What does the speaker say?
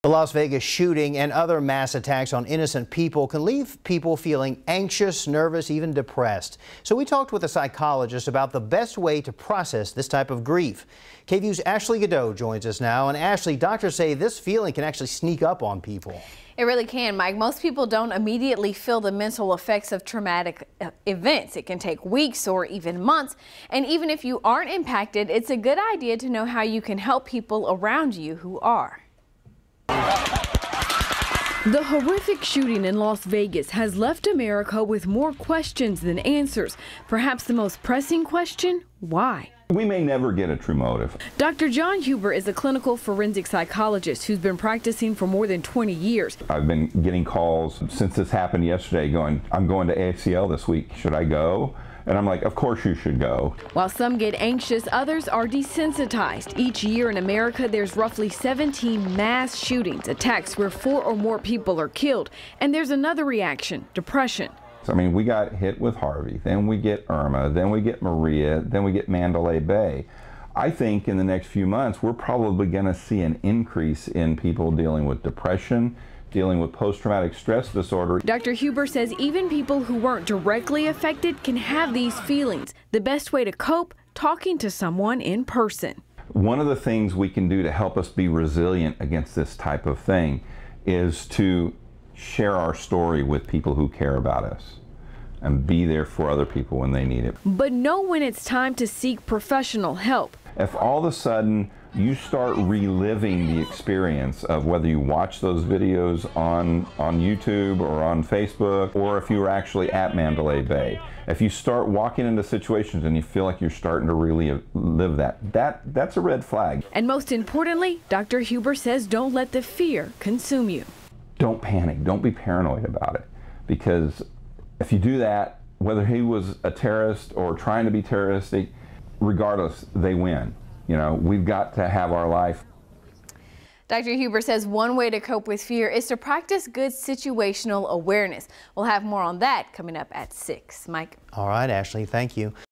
The Las Vegas shooting and other mass attacks on innocent people can leave people feeling anxious, nervous, even depressed. So we talked with a psychologist about the best way to process this type of grief. KVUE's Ashley Godot joins us now. And Ashley, doctors say this feeling can actually sneak up on people. It really can, Mike. Most people don't immediately feel the mental effects of traumatic events. It can take weeks or even months. And even if you aren't impacted, it's a good idea to know how you can help people around you who are. The horrific shooting in Las Vegas has left America with more questions than answers. Perhaps the most pressing question, why? We may never get a true motive. Dr. John Huber is a clinical forensic psychologist who's been practicing for more than 20 years. I've been getting calls since this happened yesterday going, I'm going to ACL this week. Should I go? And I'm like, of course you should go. While some get anxious, others are desensitized. Each year in America, there's roughly 17 mass shootings, attacks where 4 or more people are killed. And there's another reaction, depression. I mean, we got hit with Harvey, then we get Irma, then we get Maria, then we get Mandalay Bay. I think in the next few months, we're probably going to see an increase in people dealing with depression, dealing with post-traumatic stress disorder. Dr. Huber says even people who weren't directly affected can have these feelings. The best way to cope, talking to someone in person. One of the things we can do to help us be resilient against this type of thing is to share our story with people who care about us and be there for other people when they need it. But know when it's time to seek professional help. If all of a sudden you start reliving the experience of whether you watch those videos on YouTube or on Facebook, or if you were actually at Mandalay Bay, if you start walking into situations and you feel like you're starting to really live that's a red flag. And most importantly, Dr. Huber says don't let the fear consume you. Don't panic, don't be paranoid about it, because if you do that, whether he was a terrorist or trying to be terroristic, regardless, they win. You know, we've got to have our life. Dr. Huber says one way to cope with fear is to practice good situational awareness. We'll have more on that coming up at 6. Mike. All right, Ashley, thank you.